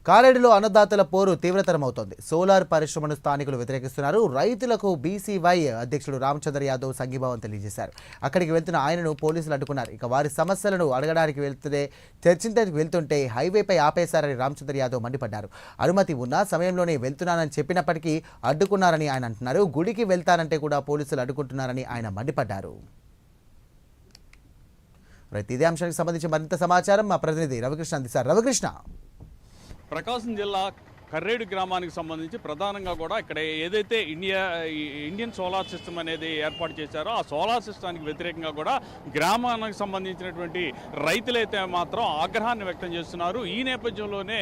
కాలేడులో అన్నదాతల పోరు తీవ్రతరమవుతోంది. సోలార్ పరిశ్రమను స్థానికులు వ్యతిరేకిస్తున్నారు. రైతులకు బీసీవై అధ్యక్షుడు రామచంద్ర యాదవ్ సంఘీభావం తెలియజేశారు. అక్కడికి వెళ్తున్న ఆయనను పోలీసులు అడ్డుకున్నారు. ఇక వారి సమస్యలను అడగడానికి చర్చించడానికి వెళ్తుంటే హైవేపై ఆపేశారని రామచంద్ర యాదవ్ మండిపడ్డారు. అనుమతి ఉన్న సమయంలోనే వెళ్తున్నానని చెప్పినప్పటికీ అడ్డుకున్నారని ఆయన అంటున్నారు. గుడికి వెళ్తానంటే కూడా పోలీసులు అడ్డుకుంటున్నారని ఆయన మండిపడ్డారు. ఇదే అంశానికి సంబంధించి మరింత సమాచారం మా ప్రతినిధి రవికృష్ణ అందిస్తారు. రవికృష్ణ, ప్రకాశం జిల్లా కర్రేడు గ్రామానికి సంబంధించి ప్రధానంగా కూడా ఇక్కడ ఏదైతే ఇండియన్ సోలార్ సిస్టమ్ అనేది ఏర్పాటు చేశారో ఆ సోలార్ సిస్టానికి వ్యతిరేకంగా కూడా గ్రామానికి సంబంధించినటువంటి రైతులైతే మాత్రం ఆగ్రహాన్ని వ్యక్తం చేస్తున్నారు. ఈ నేపథ్యంలోనే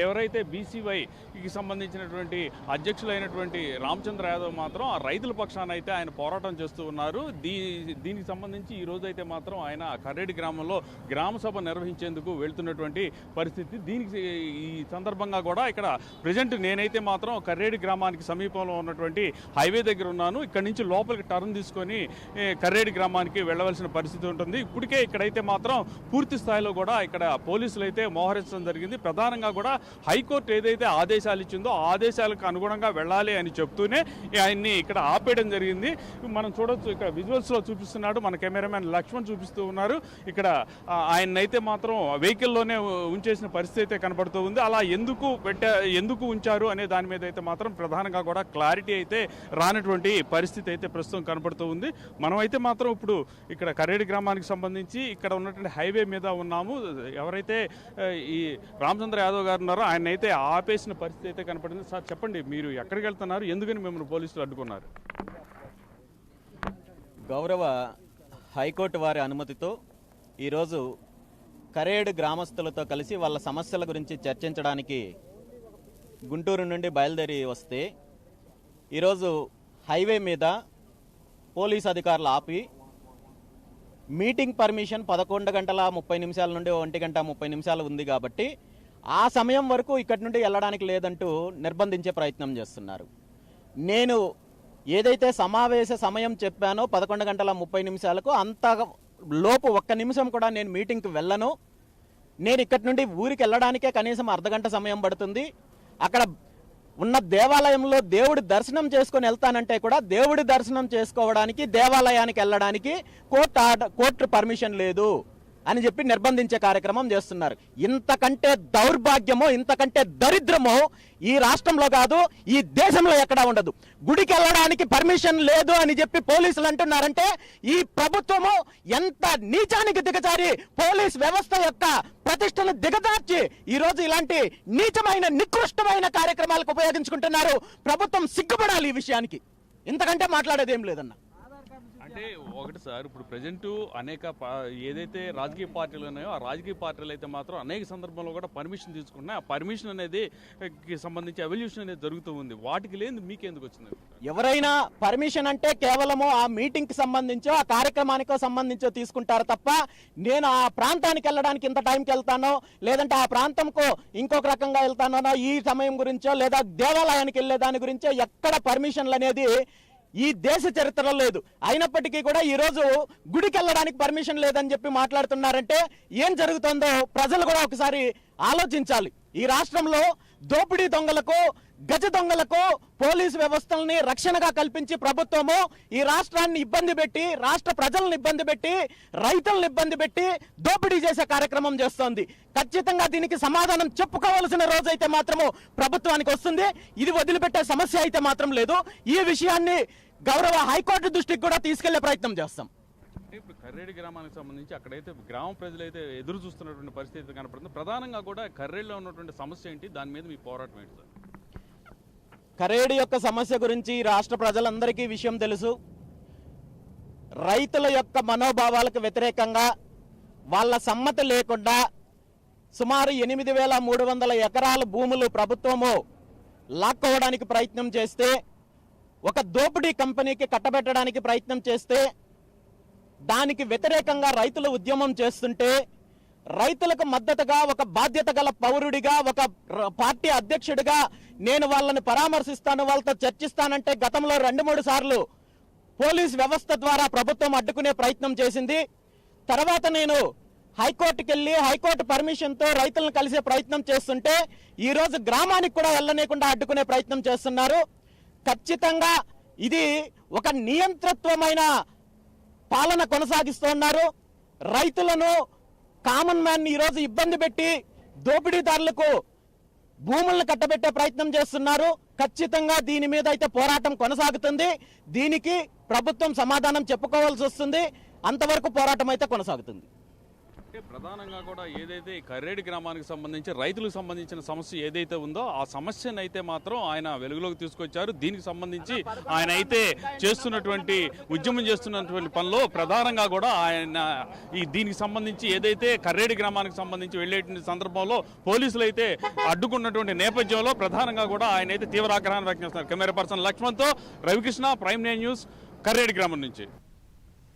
ఎవరైతే బీసీవైకి సంబంధించినటువంటి అధ్యక్షులైనటువంటి రామచంద్ర యాదవ్ మాత్రం ఆ రైతుల పక్షాన అయితే ఆయన పోరాటం చేస్తూ ఉన్నారు. దీనికి సంబంధించి ఈ రోజైతే మాత్రం ఆయన కర్రేడు గ్రామంలో గ్రామ సభ నిర్వహించేందుకు వెళ్తున్నటువంటి పరిస్థితి. దీనికి ఈ సందర్భంగా కూడా ఇక్కడ ప్రజెంట్ నేనైతే మాత్రం కర్రేడు గ్రామానికి సమీపంలో ఉన్నటువంటి హైవే దగ్గర ఉన్నాను. ఇక్కడ నుంచి లోపలికి టర్న్ తీసుకొని కర్రేడు గ్రామానికి వెళ్ళవలసిన పరిస్థితి ఉంటుంది. ఇప్పటికే ఇక్కడైతే మాత్రం పూర్తి స్థాయిలో కూడా ఇక్కడ పోలీసులు అయితే మోహరించడం జరిగింది. ప్రధానంగా కూడా హైకోర్టు ఏదైతే ఆదేశాలు ఇచ్చిందో ఆ ఆదేశాలకు అనుగుణంగా వెళ్ళాలి అని చెప్తూనే ఆయన్ని ఇక్కడ ఆపేయడం జరిగింది. మనం చూడొచ్చు, ఇక్కడ విజువల్స్లో చూపిస్తున్నాడు మన కెమెరామెన్ లక్ష్మణ్ చూపిస్తూ ఉన్నారు. ఇక్కడ ఆయన్నైతే మాత్రం వెహికల్లోనే ఉంచేసిన పరిస్థితి అయితే కనబడుతూ ఉంది. అలా ఎందుకు ఉంచారు అనే దాని మీద అయితే మాత్రం ప్రధానంగా కూడా క్లారిటీ అయితే రానటువంటి పరిస్థితి అయితే ప్రస్తుతం కనబడుతూ ఉంది. మనం అయితే మాత్రం ఇప్పుడు ఇక్కడ కర్రేడు గ్రామానికి సంబంధించి ఇక్కడ ఉన్నటువంటి హైవే మీద ఉన్నాము. ఎవరైతే ఈ రామచంద్ర యాదవ్ గారు ఉన్నారో ఆయన అయితే ఆపేసిన పరిస్థితి అయితే కనపడింది. సార్ చెప్పండి, మీరు ఎక్కడికి వెళ్తున్నారు, ఎందుకని మిమ్మల్ని పోలీసులు అడ్డుకున్నారు? గౌరవ హైకోర్టు వారి అనుమతితో ఈరోజు కర్రేడు గ్రామస్తులతో కలిసి వాళ్ళ సమస్యల గురించి చర్చించడానికి గుంటూరు నుండి బయలుదేరి వస్తే ఈరోజు హైవే మీద పోలీస్ అధికారులు ఆపి మీటింగ్ పర్మిషన్ 11:30 నుండి 1:30 ఉంది కాబట్టి ఆ సమయం వరకు ఇక్కడి నుండి వెళ్ళడానికి లేదంటూ నిర్బంధించే ప్రయత్నం చేస్తున్నారు. నేను ఏదైతే సమావేశ సమయం చెప్పానో 11:30 అంత లోపు ఒక్క నిమిషం కూడా నేను మీటింగ్కి వెళ్ళను. నేను ఇక్కడి నుండి ఊరికి వెళ్ళడానికే కనీసం అర్ధగంట సమయం పడుతుంది. అక్కడ ఉన్న దేవాలయంలో దేవుడి దర్శనం చేసుకొని వెళ్తానంటే కూడా దేవుడి దర్శనం చేసుకోవడానికి దేవాలయానికి వెళ్ళడానికి కోర్టు పర్మిషన్ లేదు అని చెప్పి నిర్బంధించే కార్యక్రమం చేస్తున్నారు. ఇంతకంటే దౌర్భాగ్యమో ఇంతకంటే దరిద్రమో ఈ రాష్ట్రంలో కాదు, ఈ దేశంలో ఎక్కడా ఉండదు. గుడికి వెళ్ళడానికి పర్మిషన్ లేదు అని చెప్పి పోలీసులు అంటున్నారంటే ఈ ప్రభుత్వము ఎంత నీచానికి దిగజారి పోలీస్ వ్యవస్థ యొక్క ప్రతిష్టను దిగజార్చి ఈరోజు ఇలాంటి నీచమైన నికృష్టమైన కార్యక్రమాలకు ఉపయోగించుకుంటున్నారు. ప్రభుత్వం సిగ్గుపడాలి ఈ విషయానికి. ఇంతకంటే మాట్లాడేది ఏం లేదన్న. అంటే ఒకటి సార్, ఇప్పుడు ప్రజెంట్ అనేక ఏదైతే రాజకీయ పార్టీలు ఉన్నాయో ఆ రాజకీయ పార్టీలు అయితే మాత్రం అనేక సందర్భంలో కూడా పర్మిషన్ తీసుకున్నాయి. ఆ పర్మిషన్ అనేది సంబంధించి ఎవల్యూషన్ అనేది జరుగుతూ ఉంది. వాటికి లేదు మీకెందుకు వచ్చింది? ఎవరైనా పర్మిషన్ అంటే కేవలము ఆ మీటింగ్కి సంబంధించో ఆ కార్యక్రమానికో సంబంధించో తీసుకుంటారు తప్ప నేను ఆ ప్రాంతానికి వెళ్ళడానికి ఇంత టైంకి వెళ్తానో లేదంటే ఆ ప్రాంతంకు ఇంకొక రకంగా వెళ్తానో ఈ సమయం గురించో లేదా దేవాలయానికి వెళ్ళే దాని గురించో ఎక్కడ పర్మిషన్లు అనేది ఈ దేశ చరిత్రలో లేదు. అయినప్పటికీ కూడా ఈరోజు గుడికి వెళ్ళడానికి పర్మిషన్ లేదని చెప్పి మాట్లాడుతున్నారంటే ఏం జరుగుతుందో ప్రజలు కూడా ఒకసారి ఆలోచించాలి. ఈ రాష్ట్రంలో దోపిడీ దొంగలకు గజ దొంగలకు పోలీసు వ్యవస్థల్ని రక్షణగా కల్పించి ప్రభుత్వము ఈ రాష్ట్రాన్ని ఇబ్బంది పెట్టి రాష్ట్ర ప్రజలను ఇబ్బంది పెట్టి రైతులను ఇబ్బంది పెట్టి దోపిడీ చేసే కార్యక్రమం చేస్తోంది. ఖచ్చితంగా దీనికి సమాధానం చెప్పుకోవాల్సిన రోజు అయితే మాత్రము ప్రభుత్వానికి వస్తుంది. ఇది వదిలిపెట్టే సమస్య అయితే మాత్రం లేదు. ఈ విషయాన్ని గౌరవ హైకోర్టు దృష్టికి కూడా తీసుకెళ్లే ప్రయత్నం చేస్తాం. ఇప్పుడు కర్రేడు గ్రామానికి సంబంధించి అక్కడైతే గ్రామ ప్రజలైతే ఎదురు చూస్తున్నటువంటి పరిస్థితి కనపడుతుంది. ప్రధానంగా కూడా కర్రేడులో ఉన్నటువంటి సమస్య ఏంటి, దాని మీద మీ పోరాటం ఏంటి సార్? కర్రేడు యొక్క సమస్య గురించి రాష్ట్ర ప్రజలందరికీ విషయం తెలుసు. రైతుల యొక్క మనోభావాలకు వ్యతిరేకంగా వాళ్ళ సమ్మతి లేకుండా సుమారు 8,300 ఎకరాల భూములు ప్రభుత్వము లాక్కోవడానికి ప్రయత్నం చేస్తే, ఒక దోపిడీ కంపెనీకి కట్టబెట్టడానికి ప్రయత్నం చేస్తే, దానికి వ్యతిరేకంగా రైతులు ఉద్యమం చేస్తుంటే రైతులకు మద్దతుగా ఒక బాధ్యత గల పౌరుడిగా ఒక పార్టీ అధ్యక్షుడిగా నేను వాళ్ళని పరామర్శిస్తాను, వాళ్ళతో చర్చిస్తానంటే గతంలో 2-3 సార్లు పోలీస్ వ్యవస్థ ద్వారా ప్రభుత్వం అడ్డుకునే ప్రయత్నం చేసింది. తర్వాత నేను హైకోర్టుకి వెళ్ళి హైకోర్టు పర్మిషన్తో రైతులను కలిసే ప్రయత్నం చేస్తుంటే ఈరోజు గ్రామానికి కూడా వెళ్ళనీయకుండా అడ్డుకునే ప్రయత్నం చేస్తున్నారు. ఖచ్చితంగా ఇది ఒక నియంతృత్వమైన పాలన కొనసాగిస్తున్నారు. రైతులను కామన్ మ్యాన్ ఈరోజు ఇబ్బంది పెట్టి దోపిడీదారులకు భూములను కట్టబెట్టే ప్రయత్నం చేస్తున్నారు. ఖచ్చితంగా దీని మీద అయితే పోరాటం కొనసాగుతుంది. దీనికి ప్రభుత్వం సమాధానం చెప్పుకోవాల్సి వస్తుంది. అంతవరకు పోరాటం అయితే కొనసాగుతుంది. అంటే ప్రధానంగా కూడా ఏదైతే ఈ కర్రేడు గ్రామానికి సంబంధించి రైతులకు సంబంధించిన సమస్య ఏదైతే ఉందో ఆ సమస్యను అయితే మాత్రం ఆయన వెలుగులోకి తీసుకొచ్చారు. దీనికి సంబంధించి ఆయన అయితే చేస్తున్నటువంటి ఉద్యమం చేస్తున్నటువంటి పనిలో ప్రధానంగా కూడా ఆయన దీనికి సంబంధించి ఏదైతే కర్రేడు గ్రామానికి సంబంధించి వెళ్ళేటువంటి సందర్భంలో పోలీసులు అయితే అడ్డుకున్నటువంటి నేపథ్యంలో ప్రధానంగా కూడా ఆయన అయితే తీవ్ర ఆగ్రహాన్ని వ్యక్తం చేస్తున్నారు. కెమెరా పర్సన్ లక్ష్మణ్తో Ravikrishna, prime nine news, Karredu గ్రామం నుంచి.